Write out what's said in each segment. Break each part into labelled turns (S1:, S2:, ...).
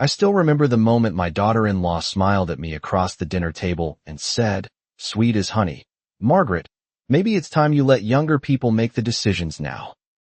S1: I still remember the moment my daughter-in-law smiled at me across the dinner table and said, sweet as honey, "Margaret, maybe it's time you let younger people make the decisions now."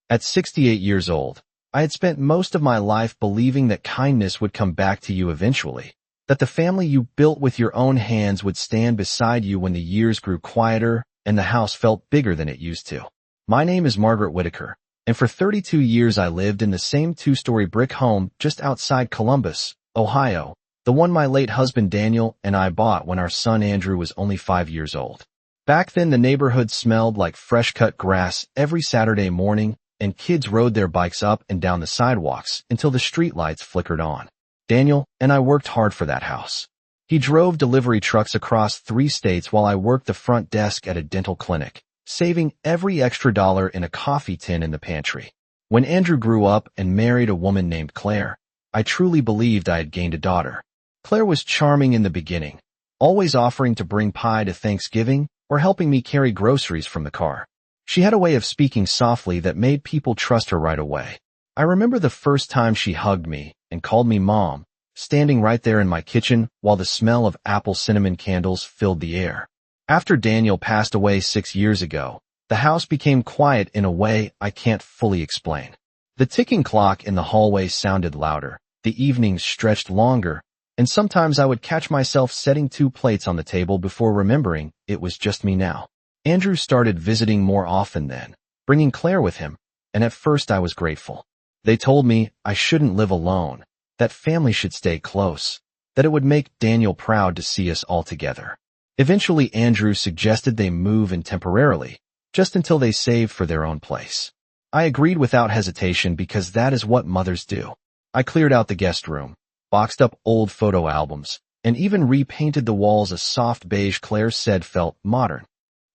S1: At 68 years old, I had spent most of my life believing that kindness would come back to you eventually, that the family you built with your own hands would stand beside you when the years grew quieter and the house felt bigger than it used to. My name is Margaret Whitaker, and for 32 years I lived in the same two-story brick home just outside Columbus, Ohio, the one my late husband Daniel and I bought when our son Andrew was only 5 years old. Back then the neighborhood smelled like fresh-cut grass every Saturday morning, and kids rode their bikes up and down the sidewalks until the streetlights flickered on. Daniel and I worked hard for that house. He drove delivery trucks across 3 states while I worked the front desk at a dental clinic, saving every extra dollar in a coffee tin in the pantry. When Andrew grew up and married a woman named Claire, I truly believed I had gained a daughter. Claire was charming in the beginning, always offering to bring pie to Thanksgiving or helping me carry groceries from the car. She had a way of speaking softly that made people trust her right away. I remember the first time she hugged me and called me Mom, standing right there in my kitchen while the smell of apple cinnamon candles filled the air. After Daniel passed away 6 years ago, the house became quiet in a way I can't fully explain. The ticking clock in the hallway sounded louder, the evenings stretched longer, and sometimes I would catch myself setting 2 plates on the table before remembering it was just me now. Andrew started visiting more often then, bringing Claire with him, and at first I was grateful. They told me I shouldn't live alone, that family should stay close, that it would make Daniel proud to see us all together. Eventually Andrew suggested they move in temporarily, just until they saved for their own place. I agreed without hesitation because that is what mothers do. I cleared out the guest room, boxed up old photo albums, and even repainted the walls a soft beige Claire said felt modern.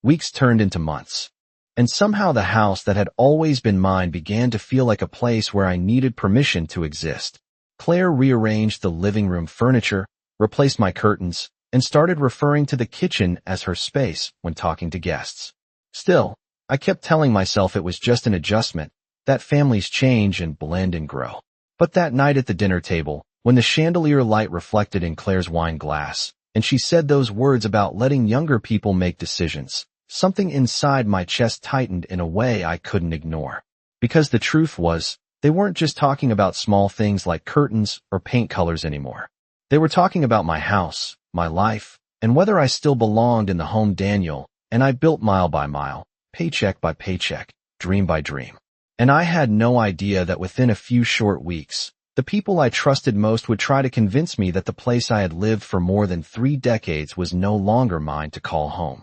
S1: Weeks turned into months, and somehow the house that had always been mine began to feel like a place where I needed permission to exist. Claire rearranged the living room furniture, replaced my curtains, and started referring to the kitchen as her space when talking to guests. Still, I kept telling myself it was just an adjustment, that families change and blend and grow. But that night at the dinner table, when the chandelier light reflected in Claire's wine glass, and she said those words about letting younger people make decisions, something inside my chest tightened in a way I couldn't ignore. Because the truth was, they weren't just talking about small things like curtains or paint colors anymore. They were talking about my house, my life, and whether I still belonged in the home Daniel and I built mile by mile, paycheck by paycheck, dream by dream. And I had no idea that within a few short weeks, the people I trusted most would try to convince me that the place I had lived for more than 3 decades was no longer mine to call home.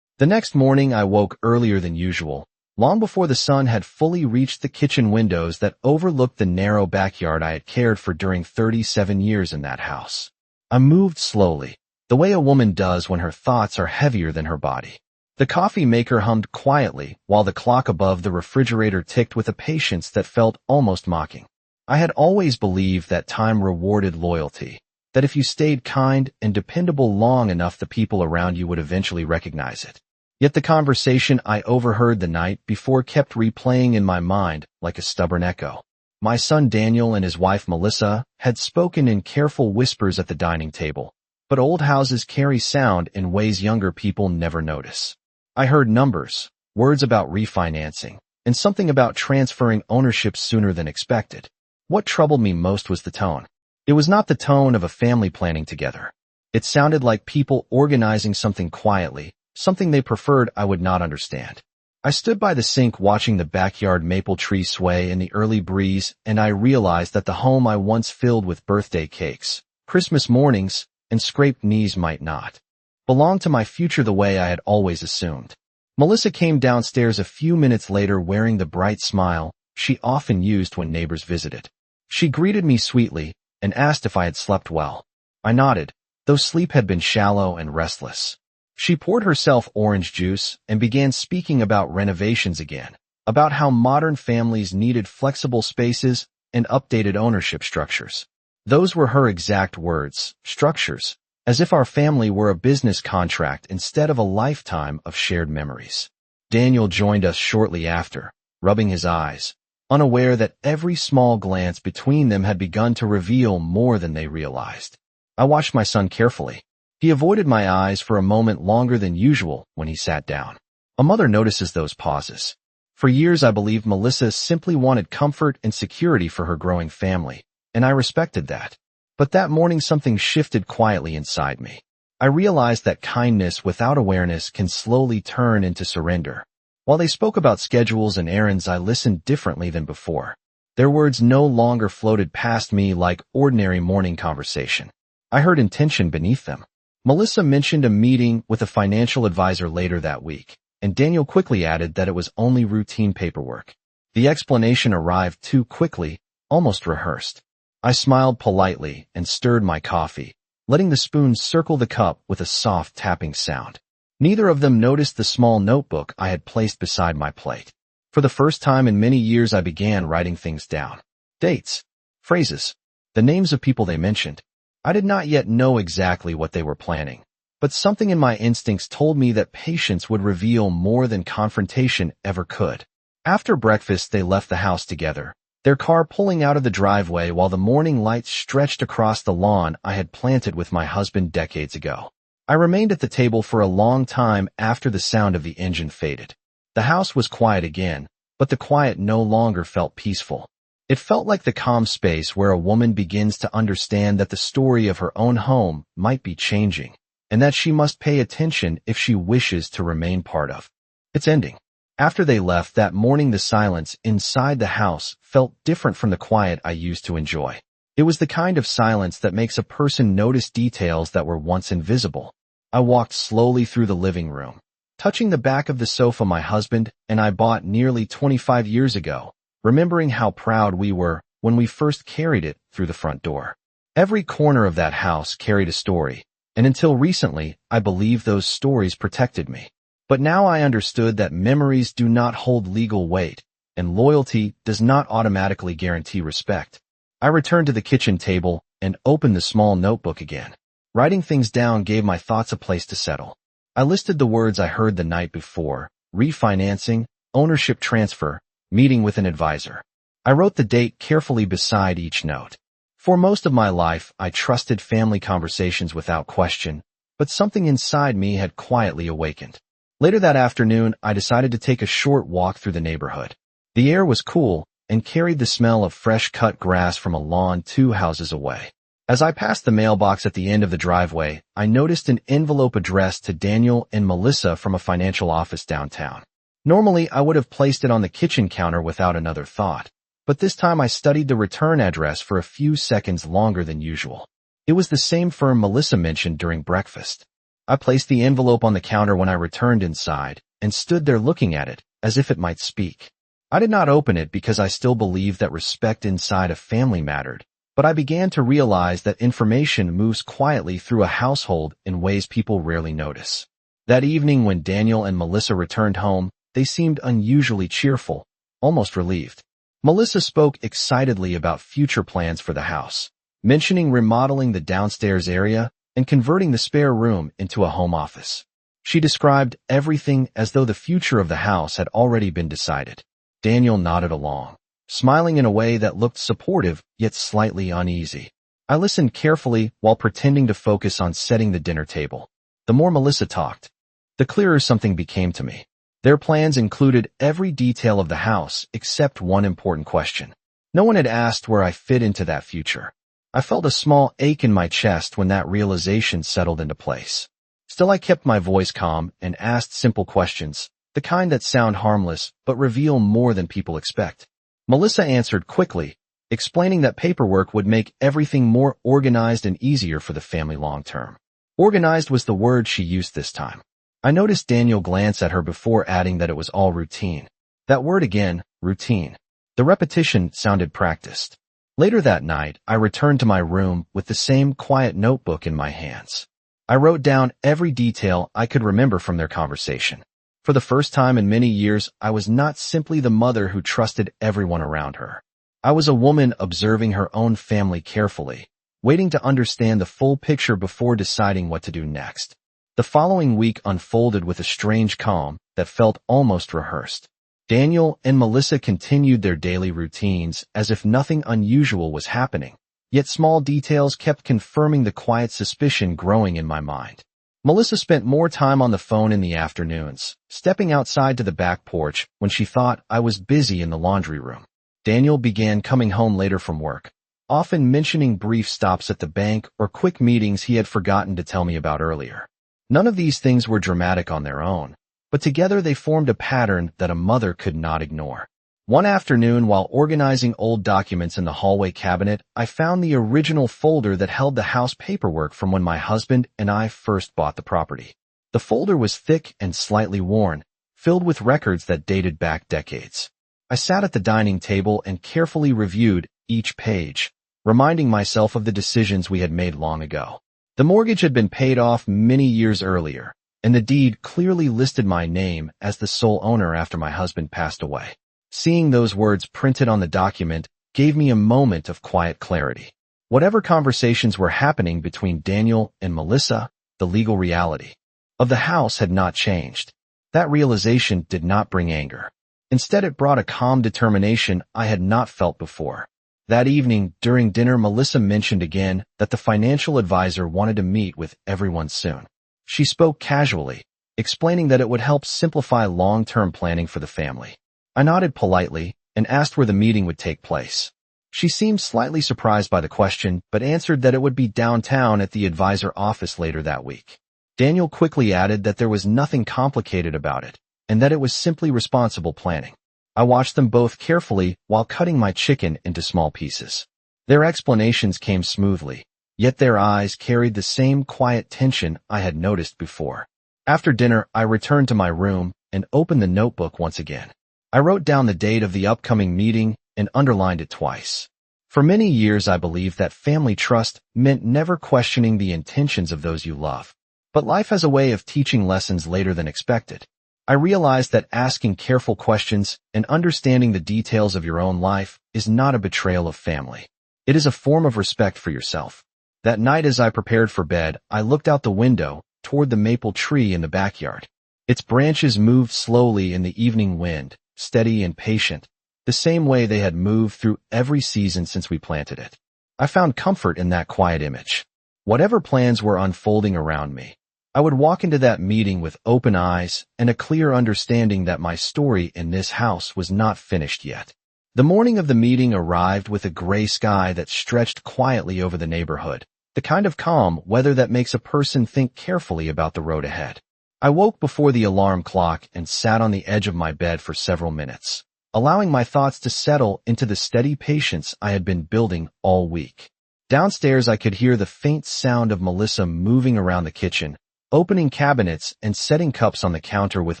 S1: The next morning I woke earlier than usual, long before the sun had fully reached the kitchen windows that overlooked the narrow backyard I had cared for during 37 years in that house. I moved slowly, the way a woman does when her thoughts are heavier than her body. The coffee maker hummed quietly while the clock above the refrigerator ticked with a patience that felt almost mocking. I had always believed that time rewarded loyalty, that if you stayed kind and dependable long enough the people around you would eventually recognize it. Yet the conversation I overheard the night before kept replaying in my mind like a stubborn echo. My son Daniel and his wife Melissa had spoken in careful whispers at the dining table, but old houses carry sound in ways younger people never notice. I heard numbers, words about refinancing, and something about transferring ownership sooner than expected. What troubled me most was the tone. It was not the tone of a family planning together. It sounded like people organizing something quietly, something they preferred I would not understand. I stood by the sink watching the backyard maple tree sway in the early breeze, and I realized that the home I once filled with birthday cakes, Christmas mornings, and scraped knees might not belong to my future the way I had always assumed. Melissa came downstairs a few minutes later wearing the bright smile she often used when neighbors visited. She greeted me sweetly and asked if I had slept well. I nodded, though sleep had been shallow and restless. She poured herself orange juice and began speaking about renovations again, about how modern families needed flexible spaces and updated ownership structures. Those were her exact words, structures, as if our family were a business contract instead of a lifetime of shared memories. Daniel joined us shortly after, rubbing his eyes, unaware that every small glance between them had begun to reveal more than they realized. I watched my son carefully. He avoided my eyes for a moment longer than usual when he sat down. A mother notices those pauses. For years I believed Melissa simply wanted comfort and security for her growing family, and I respected that. But that morning something shifted quietly inside me. I realized that kindness without awareness can slowly turn into surrender. While they spoke about schedules and errands, I listened differently than before. Their words no longer floated past me like ordinary morning conversation. I heard intention beneath them. Melissa mentioned a meeting with a financial advisor later that week, and Daniel quickly added that it was only routine paperwork. The explanation arrived too quickly, almost rehearsed. I smiled politely and stirred my coffee, letting the spoon circle the cup with a soft tapping sound. Neither of them noticed the small notebook I had placed beside my plate. For the first time in many years, I began writing things down. Dates, phrases, the names of people they mentioned. I did not yet know exactly what they were planning, but something in my instincts told me that patience would reveal more than confrontation ever could. After breakfast, they left the house together, their car pulling out of the driveway while the morning lights stretched across the lawn I had planted with my husband decades ago. I remained at the table for a long time after the sound of the engine faded. The house was quiet again, but the quiet no longer felt peaceful. It felt like the calm space where a woman begins to understand that the story of her own home might be changing, and that she must pay attention if she wishes to remain part of its ending. After they left that morning, the silence inside the house felt different from the quiet I used to enjoy. It was the kind of silence that makes a person notice details that were once invisible. I walked slowly through the living room, touching the back of the sofa my husband and I bought nearly 25 years ago, remembering how proud we were when we first carried it through the front door. Every corner of that house carried a story, and until recently, I believed those stories protected me. But now I understood that memories do not hold legal weight, and loyalty does not automatically guarantee respect. I returned to the kitchen table and opened the small notebook again. Writing things down gave my thoughts a place to settle. I listed the words I heard the night before: refinancing, ownership transfer, meeting with an advisor. I wrote the date carefully beside each note. For most of my life, I trusted family conversations without question, but something inside me had quietly awakened. Later that afternoon, I decided to take a short walk through the neighborhood. The air was cool and carried the smell of fresh-cut grass from a lawn 2 houses away. As I passed the mailbox at the end of the driveway, I noticed an envelope addressed to Daniel and Melissa from a financial office downtown. Normally, I would have placed it on the kitchen counter without another thought, but this time I studied the return address for a few seconds longer than usual. It was the same firm Melissa mentioned during breakfast. I placed the envelope on the counter when I returned inside and stood there looking at it as if it might speak. I did not open it because I still believed that respect inside a family mattered, but I began to realize that information moves quietly through a household in ways people rarely notice. That evening when Daniel and Melissa returned home, they seemed unusually cheerful, almost relieved. Melissa spoke excitedly about future plans for the house, mentioning remodeling the downstairs area and converting the spare room into a home office. She described everything as though the future of the house had already been decided. Daniel nodded along, smiling in a way that looked supportive yet slightly uneasy. I listened carefully while pretending to focus on setting the dinner table. The more Melissa talked, the clearer something became to me. Their plans included every detail of the house except one important question. No one had asked where I fit into that future. I felt a small ache in my chest when that realization settled into place. Still, I kept my voice calm and asked simple questions, the kind that sound harmless but reveal more than people expect. Melissa answered quickly, explaining that paperwork would make everything more organized and easier for the family long term. Organized was the word she used this time. I noticed Daniel glance at her before adding that it was all routine. That word again, routine. The repetition sounded practiced. Later that night, I returned to my room with the same quiet notebook in my hands. I wrote down every detail I could remember from their conversation. For the first time in many years, I was not simply the mother who trusted everyone around her. I was a woman observing her own family carefully, waiting to understand the full picture before deciding what to do next. The following week unfolded with a strange calm that felt almost rehearsed. Daniel and Melissa continued their daily routines as if nothing unusual was happening, yet small details kept confirming the quiet suspicion growing in my mind. Melissa spent more time on the phone in the afternoons, stepping outside to the back porch when she thought I was busy in the laundry room. Daniel began coming home later from work, often mentioning brief stops at the bank or quick meetings he had forgotten to tell me about earlier. None of these things were dramatic on their own, but together they formed a pattern that a mother could not ignore. One afternoon, while organizing old documents in the hallway cabinet, I found the original folder that held the house paperwork from when my husband and I first bought the property. The folder was thick and slightly worn, filled with records that dated back decades. I sat at the dining table and carefully reviewed each page, reminding myself of the decisions we had made long ago. The mortgage had been paid off many years earlier, and the deed clearly listed my name as the sole owner after my husband passed away. Seeing those words printed on the document gave me a moment of quiet clarity. Whatever conversations were happening between Daniel and Melissa, the legal reality of the house had not changed. That realization did not bring anger. Instead, it brought a calm determination I had not felt before. That evening, during dinner, Melissa mentioned again that the financial advisor wanted to meet with everyone soon. She spoke casually, explaining that it would help simplify long-term planning for the family. I nodded politely and asked where the meeting would take place. She seemed slightly surprised by the question, but answered that it would be downtown at the advisor office later that week. Daniel quickly added that there was nothing complicated about it, and that it was simply responsible planning. I watched them both carefully while cutting my chicken into small pieces. Their explanations came smoothly, yet their eyes carried the same quiet tension I had noticed before. After dinner, I returned to my room and opened the notebook once again. I wrote down the date of the upcoming meeting and underlined it twice. For many years, I believed that family trust meant never questioning the intentions of those you love. But life has a way of teaching lessons later than expected. I realized that asking careful questions and understanding the details of your own life is not a betrayal of family. It is a form of respect for yourself. That night, as I prepared for bed, I looked out the window toward the maple tree in the backyard. Its branches moved slowly in the evening wind, steady and patient, the same way they had moved through every season since we planted it. I found comfort in that quiet image. Whatever plans were unfolding around me, I would walk into that meeting with open eyes and a clear understanding that my story in this house was not finished yet. The morning of the meeting arrived with a gray sky that stretched quietly over the neighborhood, the kind of calm weather that makes a person think carefully about the road ahead. I woke before the alarm clock and sat on the edge of my bed for several minutes, allowing my thoughts to settle into the steady patience I had been building all week. Downstairs, I could hear the faint sound of Melissa moving around the kitchen, opening cabinets and setting cups on the counter with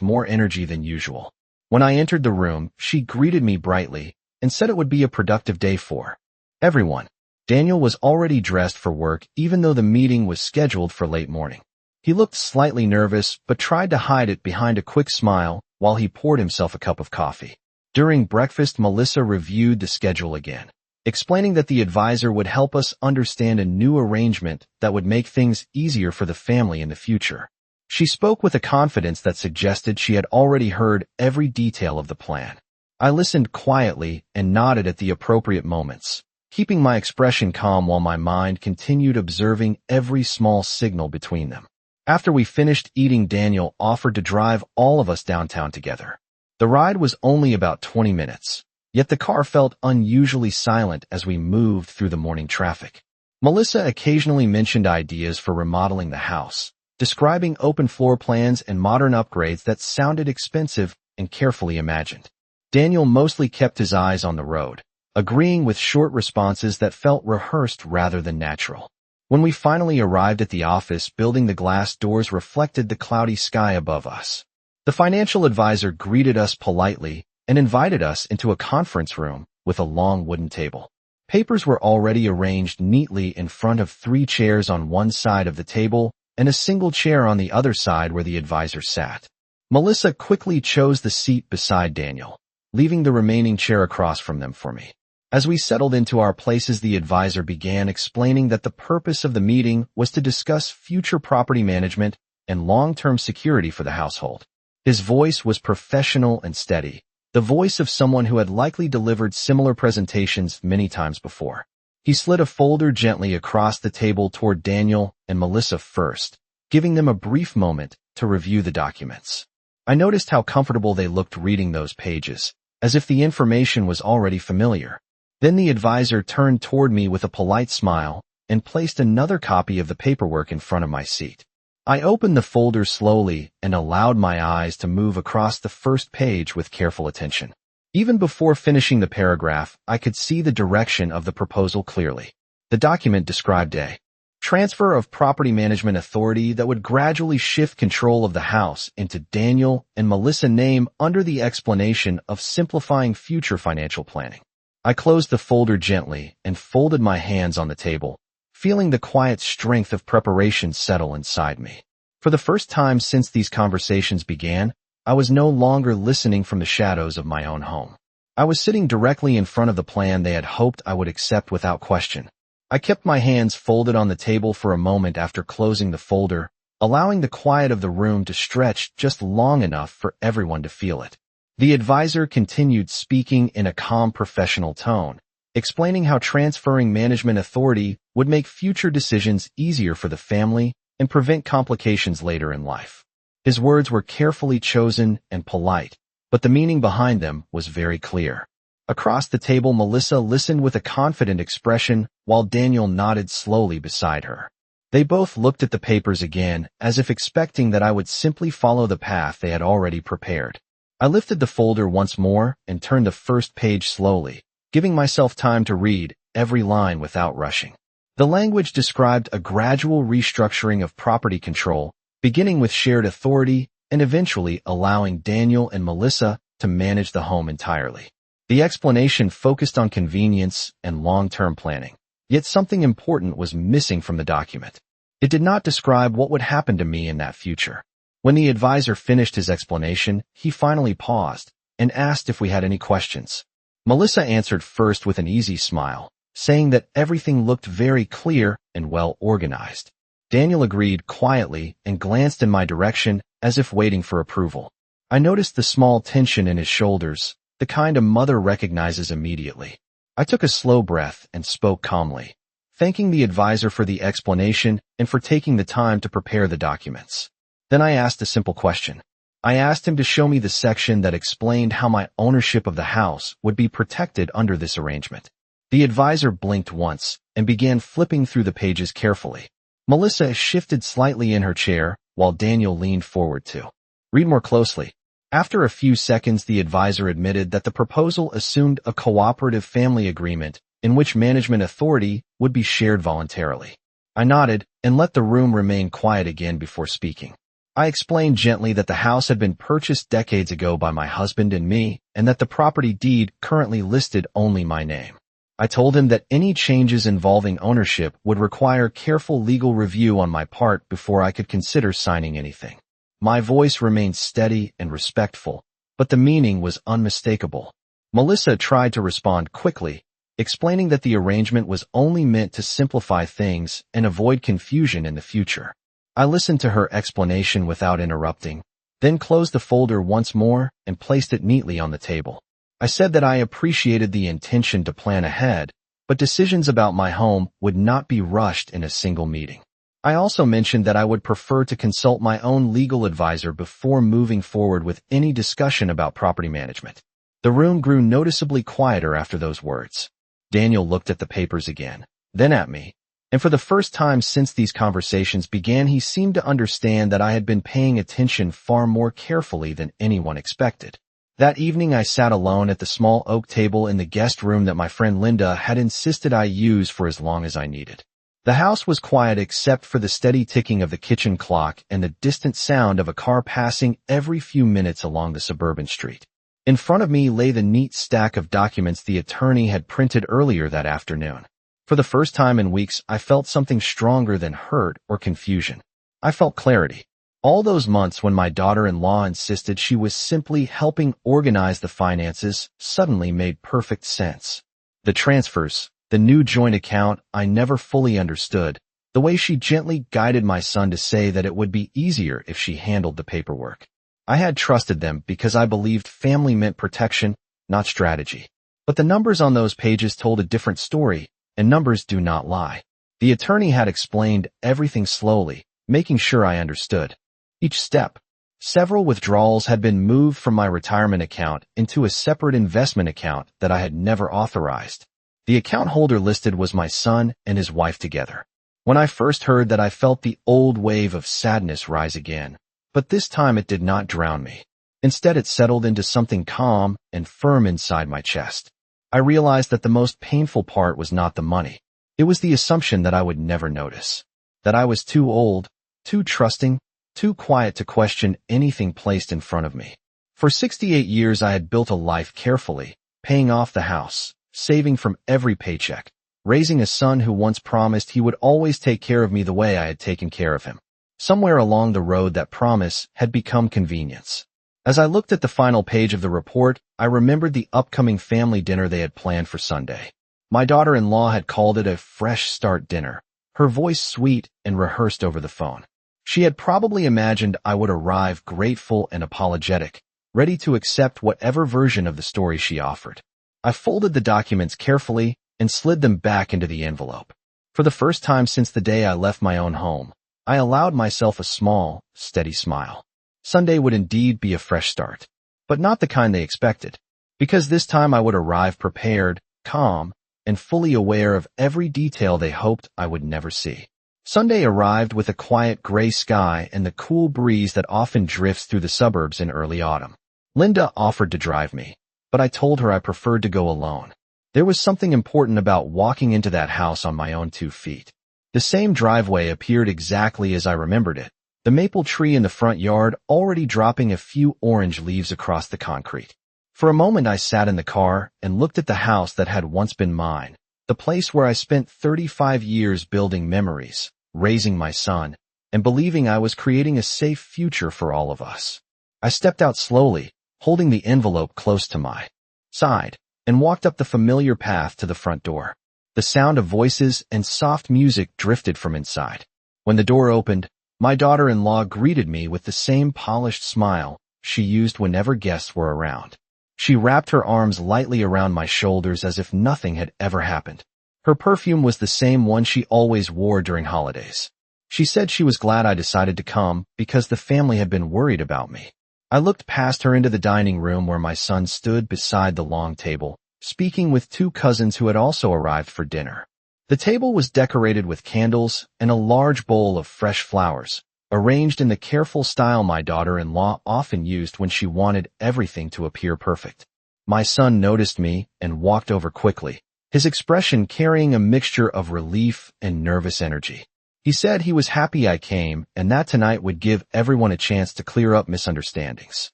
S1: more energy than usual. When I entered the room, she greeted me brightly and said it would be a productive day for everyone. Daniel was already dressed for work, even though the meeting was scheduled for late morning. He looked slightly nervous, but tried to hide it behind a quick smile while he poured himself a cup of coffee. During breakfast, Melissa reviewed the schedule again, explaining that the advisor would help us understand a new arrangement that would make things easier for the family in the future. She spoke with a confidence that suggested she had already heard every detail of the plan. I listened quietly and nodded at the appropriate moments, keeping my expression calm while my mind continued observing every small signal between them. After we finished eating, Daniel offered to drive all of us downtown together. The ride was only about 20 minutes, yet the car felt unusually silent as we moved through the morning traffic. Melissa occasionally mentioned ideas for remodeling the house, describing open floor plans and modern upgrades that sounded expensive and carefully imagined. Daniel mostly kept his eyes on the road, agreeing with short responses that felt rehearsed rather than natural. When we finally arrived at the office building, the glass doors reflected the cloudy sky above us. The financial advisor greeted us politely and invited us into a conference room with a long wooden table. Papers were already arranged neatly in front of 3 chairs on one side of the table and a single chair on the other side where the advisor sat. Melissa quickly chose the seat beside Daniel, leaving the remaining chair across from them for me. As we settled into our places, the advisor began explaining that the purpose of the meeting was to discuss future property management and long-term security for the household. His voice was professional and steady, the voice of someone who had likely delivered similar presentations many times before. He slid a folder gently across the table toward Daniel and Melissa first, giving them a brief moment to review the documents. I noticed how comfortable they looked reading those pages, as if the information was already familiar. Then the advisor turned toward me with a polite smile and placed another copy of the paperwork in front of my seat. I opened the folder slowly and allowed my eyes to move across the first page with careful attention. Even before finishing the paragraph, I could see the direction of the proposal clearly. The document described a transfer of property management authority that would gradually shift control of the house into Daniel and Melissa's name under the explanation of simplifying future financial planning. I closed the folder gently and folded my hands on the table, feeling the quiet strength of preparation settle inside me. For the first time since these conversations began, I was no longer listening from the shadows of my own home. I was sitting directly in front of the plan they had hoped I would accept without question. I kept my hands folded on the table for a moment after closing the folder, allowing the quiet of the room to stretch just long enough for everyone to feel it. The advisor continued speaking in a calm professional tone, explaining how transferring management authority would make future decisions easier for the family and prevent complications later in life. His words were carefully chosen and polite, but the meaning behind them was very clear. Across the table, Melissa listened with a confident expression while Daniel nodded slowly beside her. They both looked at the papers again, as if expecting that I would simply follow the path they had already prepared. I lifted the folder once more and turned the first page slowly, giving myself time to read every line without rushing. The language described a gradual restructuring of property control, beginning with shared authority and eventually allowing Daniel and Melissa to manage the home entirely. The explanation focused on convenience and long-term planning, yet something important was missing from the document. It did not describe what would happen to me in that future. When the advisor finished his explanation, he finally paused and asked if we had any questions. Melissa answered first with an easy smile, saying that everything looked very clear and well organized. Daniel agreed quietly and glanced in my direction as if waiting for approval. I noticed the small tension in his shoulders, the kind a mother recognizes immediately. I took a slow breath and spoke calmly, thanking the advisor for the explanation and for taking the time to prepare the documents. Then I asked a simple question. I asked him to show me the section that explained how my ownership of the house would be protected under this arrangement. The advisor blinked once and began flipping through the pages carefully. Melissa shifted slightly in her chair, while Daniel leaned forward to read more closely. After a few seconds, the advisor admitted that the proposal assumed a cooperative family agreement in which management authority would be shared voluntarily. I nodded and let the room remain quiet again before speaking. I explained gently that the house had been purchased decades ago by my husband and me, and that the property deed currently listed only my name. I told him that any changes involving ownership would require careful legal review on my part before I could consider signing anything. My voice remained steady and respectful, but the meaning was unmistakable. Melissa tried to respond quickly, explaining that the arrangement was only meant to simplify things and avoid confusion in the future. I listened to her explanation without interrupting, then closed the folder once more and placed it neatly on the table. I said that I appreciated the intention to plan ahead, but decisions about my home would not be rushed in a single meeting. I also mentioned that I would prefer to consult my own legal advisor before moving forward with any discussion about property management. The room grew noticeably quieter after those words. Daniel looked at the papers again, then at me, and for the first time since these conversations began, he seemed to understand that I had been paying attention far more carefully than anyone expected. That evening I sat alone at the small oak table in the guest room that my friend Linda had insisted I use for as long as I needed. The house was quiet except for the steady ticking of the kitchen clock and the distant sound of a car passing every few minutes along the suburban street. In front of me lay the neat stack of documents the attorney had printed earlier that afternoon. For the first time in weeks, I felt something stronger than hurt or confusion. I felt clarity. All those months when my daughter-in-law insisted she was simply helping organize the finances suddenly made perfect sense. The transfers, the new joint account, I never fully understood. The way she gently guided my son to say that it would be easier if she handled the paperwork. I had trusted them because I believed family meant protection, not strategy. But the numbers on those pages told a different story, and numbers do not lie. The attorney had explained everything slowly, making sure I understood each step. Several withdrawals had been moved from my retirement account into a separate investment account that I had never authorized. The account holder listed was my son and his wife together. When I first heard that, I felt the old wave of sadness rise again. But this time it did not drown me. Instead, it settled into something calm and firm inside my chest. I realized that the most painful part was not the money. It was the assumption that I would never notice. That I was too old, too trusting, too quiet to question anything placed in front of me. For 68 years I had built a life carefully, paying off the house, saving from every paycheck, raising a son who once promised he would always take care of me the way I had taken care of him. Somewhere along the road, that promise had become convenience. As I looked at the final page of the report, I remembered the upcoming family dinner they had planned for Sunday. My daughter-in-law had called it a fresh start dinner, her voice sweet and rehearsed over the phone. She had probably imagined I would arrive grateful and apologetic, ready to accept whatever version of the story she offered. I folded the documents carefully and slid them back into the envelope. For the first time since the day I left my own home, I allowed myself a small, steady smile. Sunday would indeed be a fresh start, but not the kind they expected, because this time I would arrive prepared, calm, and fully aware of every detail they hoped I would never see. Sunday arrived with a quiet gray sky and the cool breeze that often drifts through the suburbs in early autumn. Linda offered to drive me, but I told her I preferred to go alone. There was something important about walking into that house on my own 2 feet. The same driveway appeared exactly as I remembered it, the maple tree in the front yard already dropping a few orange leaves across the concrete. For a moment I sat in the car and looked at the house that had once been mine, the place where I spent 35 years building memories, raising my son, and believing I was creating a safe future for all of us. I stepped out slowly, holding the envelope close to my side, and walked up the familiar path to the front door. The sound of voices and soft music drifted from inside. When the door opened, my daughter-in-law greeted me with the same polished smile she used whenever guests were around. She wrapped her arms lightly around my shoulders as if nothing had ever happened. Her perfume was the same one she always wore during holidays. She said she was glad I decided to come because the family had been worried about me. I looked past her into the dining room where my son stood beside the long table, speaking with 2 cousins who had also arrived for dinner. The table was decorated with candles and a large bowl of fresh flowers, arranged in the careful style my daughter-in-law often used when she wanted everything to appear perfect. My son noticed me and walked over quickly, his expression carrying a mixture of relief and nervous energy. He said he was happy I came and that tonight would give everyone a chance to clear up misunderstandings.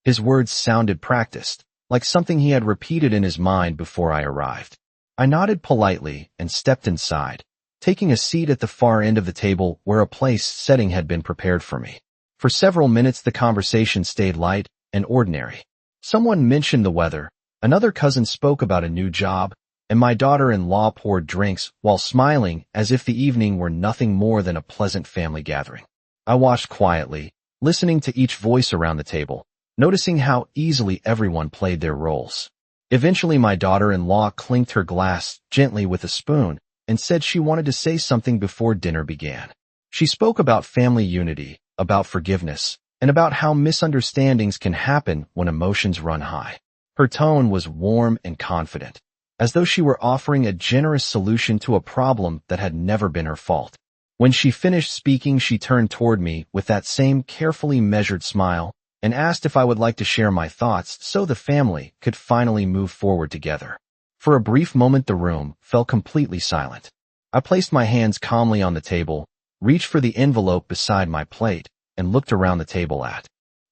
S1: His words sounded practiced, like something he had repeated in his mind before I arrived. I nodded politely and stepped inside, taking a seat at the far end of the table where a place setting had been prepared for me. For several minutes the conversation stayed light and ordinary. Someone mentioned the weather, another cousin spoke about a new job, and my daughter-in-law poured drinks while smiling as if the evening were nothing more than a pleasant family gathering. I watched quietly, listening to each voice around the table, noticing how easily everyone played their roles. Eventually my daughter-in-law clinked her glass gently with a spoon and said she wanted to say something before dinner began. She spoke about family unity, about forgiveness, and about how misunderstandings can happen when emotions run high. Her tone was warm and confident, as though she were offering a generous solution to a problem that had never been her fault. When she finished speaking, she turned toward me with that same carefully measured smile and asked if I would like to share my thoughts so the family could finally move forward together. For a brief moment the room fell completely silent. I placed my hands calmly on the table, reached for the envelope beside my plate, and looked around the table at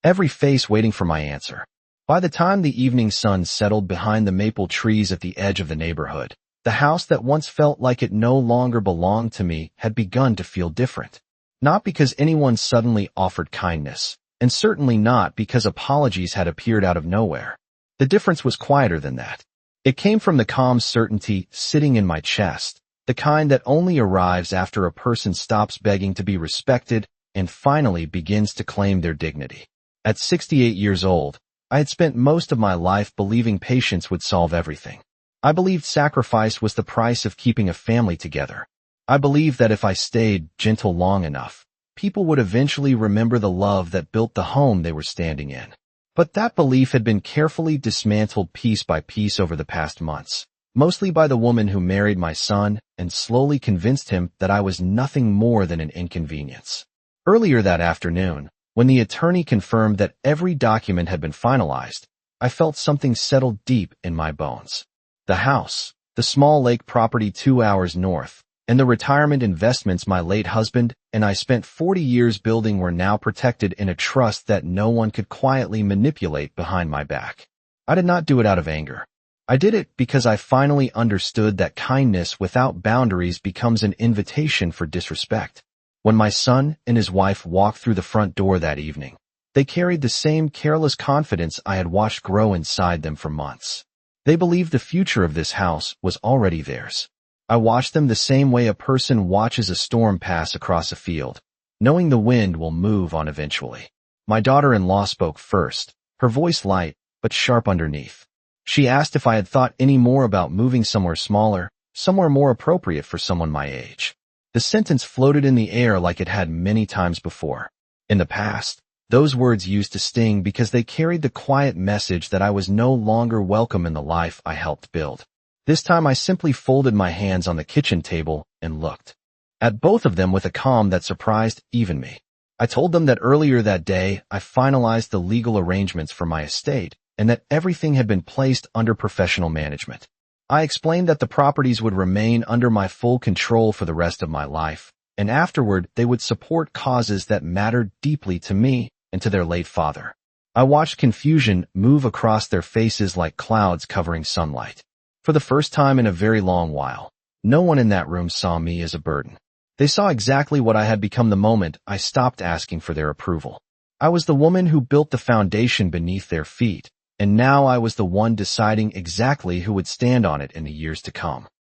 S1: every face waiting for my answer. By the time the evening sun settled behind the maple trees at the edge of the neighborhood, the house that once felt like it no longer belonged to me had begun to feel different. Not because anyone suddenly offered kindness, and certainly not because apologies had appeared out of nowhere. The difference was quieter than that. It came from the calm certainty sitting in my chest, the kind that only arrives after a person stops begging to be respected and finally begins to claim their dignity. At 68 years old, I had spent most of my life believing patience would solve everything. I believed sacrifice was the price of keeping a family together. I believed that if I stayed gentle long enough, people would eventually remember the love that built the home they were standing in. But that belief had been carefully dismantled piece by piece over the past months, mostly by the woman who married my son and slowly convinced him that I was nothing more than an inconvenience. Earlier that afternoon, when the attorney confirmed that every document had been finalized, I felt something settle deep in my bones. The house, the small lake property 2 hours north, and the retirement investments my late husband and I spent 40 years building were now protected in a trust that no one could quietly manipulate behind my back. I did not do it out of anger. I did it because I finally understood that kindness without boundaries becomes an invitation for disrespect. When my son and his wife walked through the front door that evening, they carried the same careless confidence I had watched grow inside them for months. They believed the future of this house was already theirs. I watched them the same way a person watches a storm pass across a field, knowing the wind will move on eventually. My daughter-in-law spoke first, her voice light but sharp underneath. She asked if I had thought any more about moving somewhere smaller, somewhere more appropriate for someone my age. The sentence floated in the air like it had many times before. In the past, those words used to sting because they carried the quiet message that I was no longer welcome in the life I helped build. This time I simply folded my hands on the kitchen table and looked at both of them with a calm that surprised even me. I told them that earlier that day I finalized the legal arrangements for my estate and that everything had been placed under professional management. I explained that the properties would remain under my full control for the rest of my life, and afterward they would support causes that mattered deeply to me and to their late father. I watched confusion move across their faces like clouds covering sunlight. For the first time in a very long while, no one in that room saw me as a burden. They saw exactly what I had become the moment I stopped asking for their approval. I was the woman who built the foundation beneath their feet, and now I was the one deciding exactly who would stand on it in the years to come.